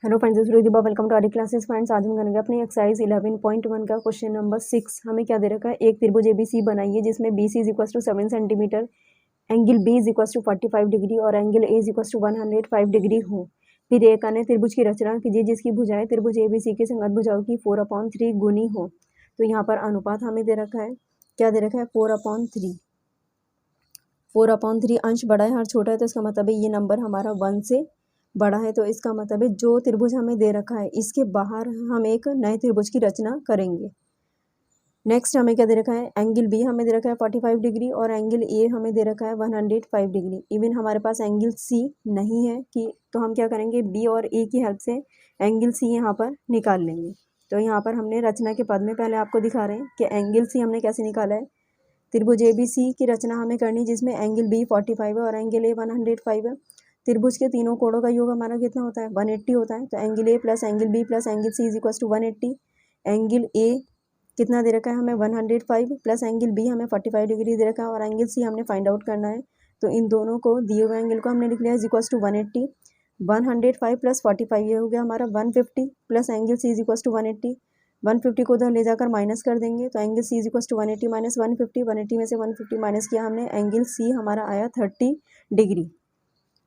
Hello friends, this is Ridiba. Welcome to R classes. Friends, आज हम करेंगे अपनी एक्सरसाइज 11.1 का क्वेश्चन नंबर 6। हमें क्या दे रखा है, एक त्रिभुज एबीसी बनाइए जिसमें BC is equal to 7 centimetre, angle B is equal to 45 degree और angle A is equal to 105 degree हो। फिर एक अन्य त्रिभुज की रचना कीजिए जिसकी भुजाएं त्रिभुज ABC के संगत भुजाओं की 4/3 गुनी हो। तो यहाँ पर अनुपात हमें दे रखा है, क्या दे रखा है, 4/3। 4/3 अंश बड़ा है और छोटा है, तो इसका मतलब है ये नंबर हमारा 1 से बड़ा है। तो इसका मतलब है जो त्रिभुज हमें दे रखा है इसके बाहर हम एक नए त्रिभुज की रचना करेंगे। नेक्स्ट हमें क्या दे रखा है, एंगल B हमें दे रखा है 45 डिग्री और एंगल A हमें दे रखा है 105 डिग्री। इवन हमारे पास एंगल C नहीं है कि, तो हम क्या करेंगे, B और A की हेल्प से एंगल C यहाँ पर निकाल लेंगे। तो यहाँ पर हमने रचना के पद में पहले आपको दिखा रहे हैं कि एंगल C हमने कैसे निकाला है। त्रिभुज ABC की रचना हमें करनी जिसमें एंगल B 45 है और एंगल A 105 है। त्रिभुज के तीनों कोणों का योग हमारा कितना होता है, 180 होता है। तो angle A plus angle B plus angle C is equal to 180। Angle A कितना दे रखा है हमें, 105 प्लस एंगल B हमें 45 डिग्री दे रखा है और एंगल C हमने फाइंड आउट करना है। तो इन दोनों को दिए हुए एंगल को हमने लिख लिया इज इक्वल टू 180। 105 प्लस 45 ये हो गया हमारा 150 plus angle C is equal to 180। 150 को उधर ले जाकर माइनस कर देंगे तो angle C is equal to 180 minus 150। 180 में से 150 माइनस किया हमने, एंगल C हमारा आया 30 डिग्री।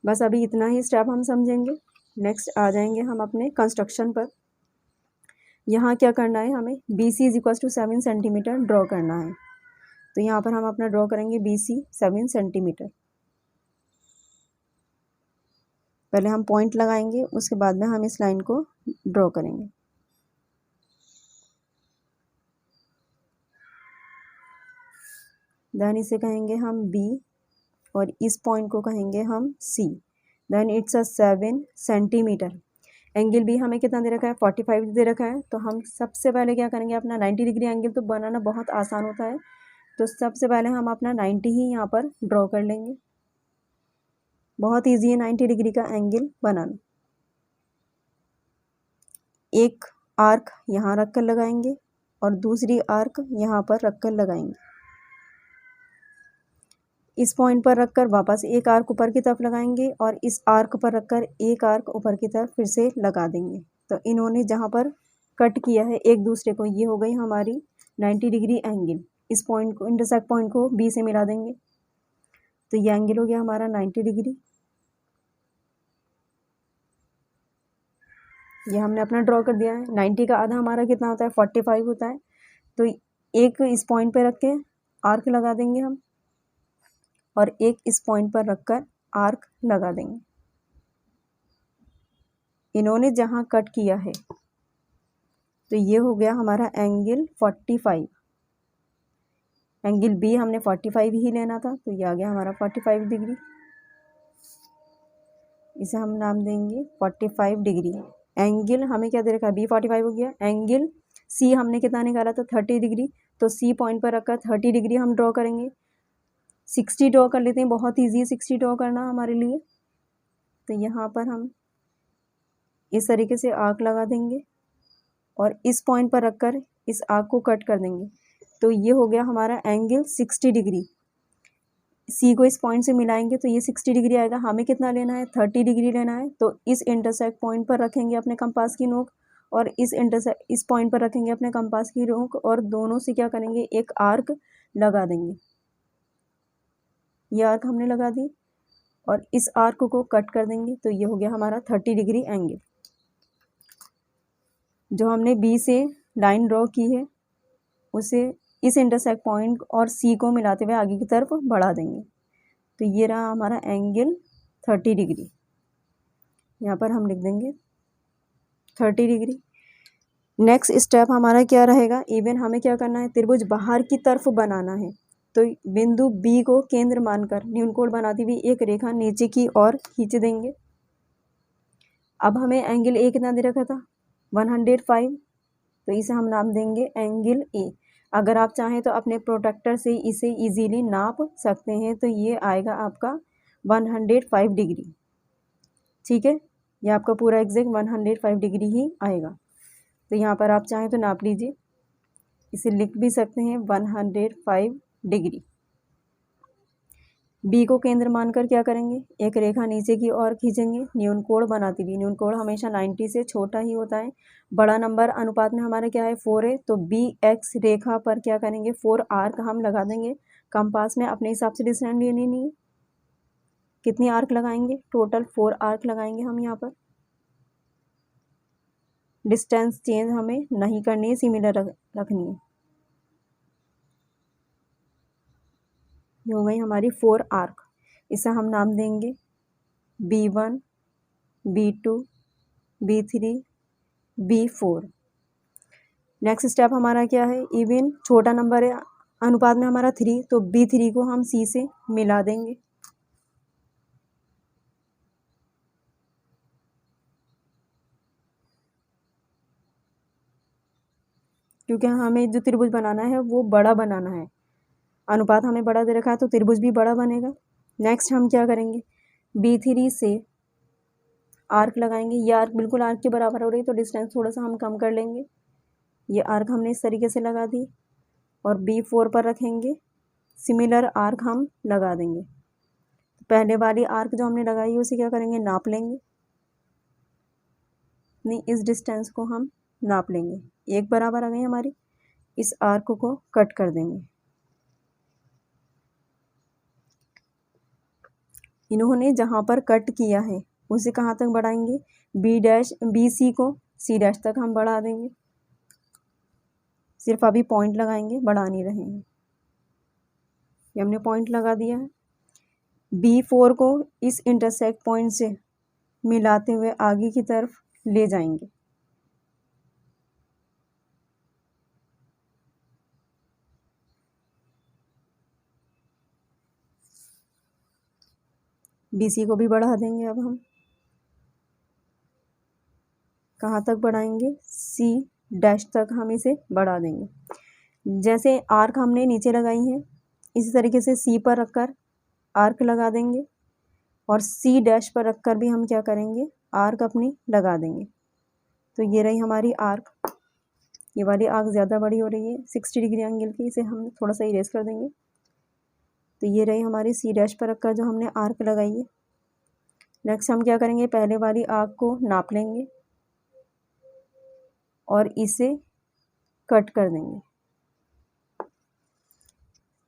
बस अभी इतना ही स्टेप हम समझेंगे। नेक्स्ट आ जाएंगे हम अपने कंस्ट्रक्शन पर। यहाँ क्या करना है, हमें BC is equal to 7 centimetre draw करना है। तो यहाँ पर हम अपना ड्रॉ करेंगे BC 7 सेंटीमीटर। पहले हम पॉइंट लगाएंगे, उसके बाद में हम इस लाइन को ड्रॉ करेंगे। देन इसे कहेंगे हम B और इस पॉइंट को कहेंगे हम C। Then it's a 7 centimetre. Angle B हमें कितना दे रखा है, 45 दे रखा है। तो हम सबसे पहले क्या करेंगे, अपना 90 डिग्री एंगल तो बनाना बहुत आसान होता है। तो सबसे पहले हम अपना 90 ही यहाँ पर ड्रॉ कर लेंगे। बहुत इजी है 90 डिग्री का एंगल बनाना। एक आर्क यहाँ रख कर लगाएंगे और दूसरी आर्क यहाँ पर रख कर लगाएंगे। इस पॉइंट पर रखकर वापस एक आर्क ऊपर की तरफ लगाएंगे और इस आर्क पर रखकर एक आर्क ऊपर की तरफ फिर से लगा देंगे। तो इन्होंने जहाँ पर कट किया है एक दूसरे को, ये हो गई हमारी 90 डिग्री एंगल। इस पॉइंट को, इंटरसेक्ट पॉइंट को B से मिला देंगे तो ये एंगल हो गया हमारा 90 डिग्री। ये हमने अपना ड्रॉ कर दिया है। 90 का आधा हमारा कितना होता है, 45 होता है। तो एक इस पॉइंट पर रख के आर्क लगा देंगे हम और एक इस पॉइंट पर रखकर आर्क लगा देंगे। इन्होंने जहां कट किया है तो ये हो गया हमारा एंगल 45। एंगल B हमने 45 ही लेना था, तो ये आ गया हमारा 45 डिग्री। इसे हम नाम देंगे 45 डिग्री। एंगल हमें क्या दे रखा है, B 45 हो गया। एंगल C हमने कितना निकाला था, 30 डिग्री। तो C पॉइंट पर रखकर 30 डिग्री हम ड्रॉ करेंगे। 60 ड्रॉ कर लेते हैं, बहुत ईजी है 60 ड्रॉ करना हमारे लिए। तो यहाँ पर हम इस तरीके से आर्क लगा देंगे और इस पॉइंट पर रखकर इस आर्क को कट कर देंगे। तो ये हो गया हमारा एंगल 60 डिग्री। C को इस पॉइंट से मिलाएंगे तो ये 60 डिग्री आएगा। हमें कितना लेना है, 30 डिग्री लेना है। तो इस इंटरसेक्ट पॉइंट पर रखेंगे अपने कंपास की नोक और इस पॉइंट पर रखेंगे अपने कंपास की नोक और दोनों से क्या करेंगे, एक आर्क लगा देंगे। ये आर्क हमने लगा दी और इस आर्क को कट कर देंगे। तो ये हो गया हमारा 30 डिग्री एंगल। जो हमने B से लाइन ड्रॉ की है उसे इस इंटरसेक्ट पॉइंट और C को मिलाते हुए आगे की तरफ बढ़ा देंगे। तो ये रहा हमारा एंगल 30 डिग्री। यहाँ पर हम लिख देंगे 30 डिग्री। नेक्स्ट स्टेप हमारा क्या रहेगा, इवन हमें क्या करना है, त्रिभुज बाहर की तरफ बनाना है। तो बिंदु B को केंद्र मानकर न्यूनकोण बनाती हुई एक रेखा नीचे की ओर खींच देंगे। अब हमें एंगल A कितना दे रखा था, 105। तो इसे हम नाम देंगे एंगल A। अगर आप चाहें तो अपने प्रोट्रैक्टर से इसे इजीली नाप सकते हैं। तो ये आएगा आपका 105 डिग्री। ठीक है, ये आपका पूरा एग्जैक्ट 105 डिग्री ही आएगा। तो यहाँ पर आप चाहें तो नाप लीजिए, इसे लिख भी सकते हैं 105 डिग्री। बी को केंद्र मानकर क्या करेंगे, एक रेखा नीचे की ओर खींचेंगे न्यून कोण बनाती हुई। न्यून कोण हमेशा 90 से छोटा ही होता है। बड़ा नंबर अनुपात में हमारा क्या है 4 है, तो बी एक्स रेखा पर क्या करेंगे 4 आर्क हम लगा देंगे। कंपास में अपने हिसाब से डिस्टेंस लेनी नहीं है। कितनी आर्क लगाएंगे, टोटल 4 आर्क लगाएंगे हम यहाँ पर। डिस्टेंस चेंज हमें नहीं करनी है, सिमिलर रखनी है। ये हो गई हमारी 4 आर्क। इसे हम नाम देंगे B1, B2, B3, B4। Next step हमारा क्या है, इवन छोटा नंबर है अनुपात में हमारा 3, तो B3 को हम C से मिला देंगे। क्योंकि हमें जो त्रिभुज बनाना है वो बड़ा बनाना है, अनुपात हमें बड़ा दे रखा है तो त्रिभुज भी बड़ा बनेगा। नेक्स्ट हम क्या करेंगे, B3 से आर्क लगाएंगे। ये आर्क बिल्कुल आर्क के बराबर हो रही है, तो डिस्टेंस थोड़ा सा हम कम कर लेंगे। ये आर्क हमने इस तरीके से लगा दी और B4 पर रखेंगे, सिमिलर आर्क हम लगा देंगे। पहले वाली आर्क जो हमने लगाई है उसे क्या करेंगे, नाप लेंगे। नहीं, इस डिस्टेंस को हम नाप लेंगे, एक बराबर आ गई हमारी। इस आर्क को कट कर देंगे। इन्होंने जहाँ पर कट किया है उसे कहाँ तक बढ़ाएंगे, BC को C' तक हम बढ़ा देंगे। सिर्फ अभी पॉइंट लगाएंगे, बढ़ा नहीं रहे हैं। ये हमने पॉइंट लगा दिया है। B4 को इस इंटरसेक्ट पॉइंट से मिलाते हुए आगे की तरफ ले जाएंगे। BC को भी बढ़ा देंगे। अब हम कहाँ तक बढ़ाएंगे, C' तक हम इसे बढ़ा देंगे। जैसे आर्क हमने नीचे लगाई है, इसी तरीके से C पर रखकर आर्क लगा देंगे और C' पर रखकर भी हम क्या करेंगे, आर्क अपनी लगा देंगे। तो ये रही हमारी आर्क। ये वाली आर्क ज़्यादा बड़ी हो रही है 60 डिग्री एंगल की, इसे हम थोड़ा सा इरेज कर देंगे। तो ये रही हमारी C' पर रखकर जो हमने आर्क लगाई है। नेक्स्ट हम क्या करेंगे, पहले वाली आर्क को नाप लेंगे और इसे कट कर देंगे।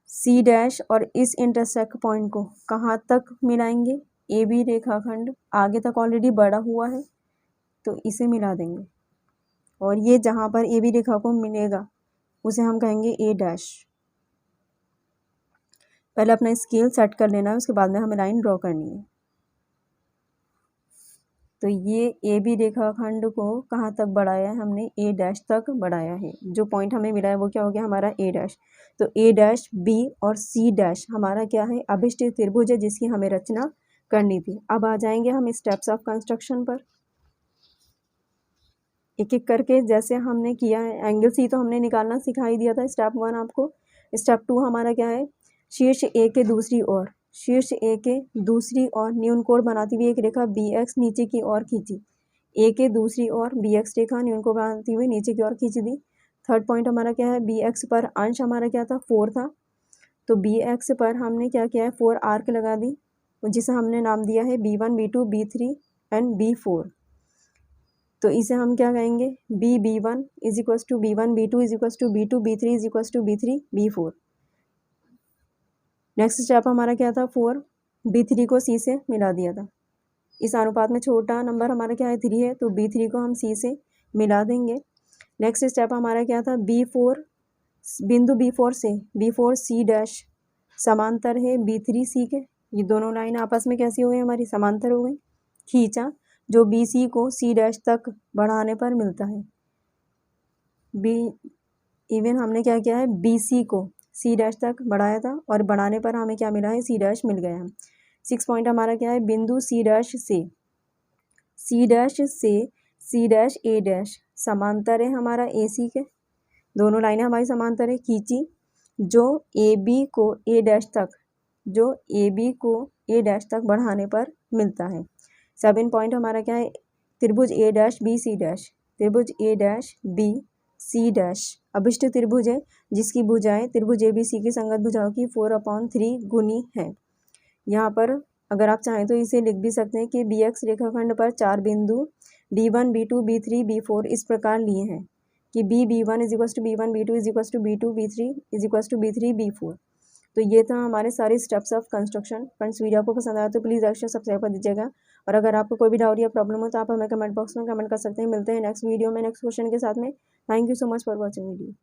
C' और इस इंटरसेक्ट पॉइंट को कहाँ तक मिलाएंगे, AB रेखाखंड आगे तक ऑलरेडी बढ़ा हुआ है तो इसे मिला देंगे। और ये जहाँ पर AB रेखा को मिलेगा उसे हम कहेंगे A'। पहले अपना स्केल सेट कर लेना है, उसके बाद में हमें लाइन ड्रॉ करनी है। तो ये AB रेखाखंड को कहाँ तक बढ़ाया है हमने, A' तक बढ़ाया है। जो पॉइंट हमें मिला है वो क्या हो गया हमारा A'। तो A', B और C' हमारा क्या है, अभिष्ट त्रिभुज है जिसकी हमें रचना करनी थी। अब आ जाएंगे हम स्टेप्स ऑफ कंस्ट्रक्शन पर, एक एक करके जैसे हमने किया है। एंगल C तो हमने निकालना सिखाई दिया था, स्टेप 1 आपको। स्टेप 2 हमारा क्या है, शीर्ष A के दूसरी ओर, शीर्ष A के दूसरी ओर न्यून कोण बनाती हुई एक रेखा BX नीचे की ओर खींची। A के दूसरी ओर BX रेखा न्यून कोण बनाती हुई नीचे की ओर खींच दी। थर्ड पॉइंट हमारा क्या है, BX पर अंश हमारा क्या था 4 था, तो BX पर हमने क्या किया है 4 आर्क लगा दी, जिसे हमने नाम दिया है B1, B2, B3 and B4। तो इसे हम क्या कहेंगे, B1 is equals to B1, B2 is equals to B2, B3 is equals to B3, B4। Next step हमारा क्या था 4, B3 को C से मिला दिया था। इस अनुपात में छोटा नंबर हमारा क्या है 3 है, तो B3 को हम C से मिला देंगे। नेक्स्ट स्टेप हमारा क्या था, B4 बिंदु B4 से B4 C' समांतर है B3 C के। ये दोनों लाइन आपस में कैसी हो गई हमारी, समांतर हो गई। खींचा, जो BC को C' तक बढ़ाने पर मिलता है। इवन हमने क्या किया है, BC को C' तक बढ़ाया था और बढ़ाने पर हमें क्या मिला है, C' मिल गया है। 6 पॉइंट हमारा क्या है, बिंदु C' से C' A' समांतर है हमारा AC के। दोनों लाइनें हमारी समांतर है, खींची, जो AB को A' तक बढ़ाने पर मिलता है। 7 पॉइंट हमारा क्या है, त्रिभुज त्रिभुज ABC' अभिष्ट त्रिभुज है जिसकी भुजाएं त्रिभुज ABC की संगत भुजाओं की 4/3 गुनी है। यहाँ पर अगर आप चाहें तो इसे लिख भी सकते हैं कि बी एक्स रेखाखंड पर 4 बिंदु B1 B2 B3 B4 इस प्रकार लिए हैं कि B1 is equals to B1 B2 is equals to B2 B3 is equals to B3 B4। तो ये था हमारे सारे steps of construction. Friends, video आपको पसंद आया तो प्लीज़ लाइक शेयर सब्सक्राइब कर दीजिएगा, और अगर आपको कोई भी डाउट या प्रॉब्लम हो तो आप हमें कमेंट बॉक्स में कमेंट कर सकते हैं। मिलते हैं नेक्स्ट वीडियो में नेक्स्ट क्वेश्चन के साथ में। Thank you so much for watching video.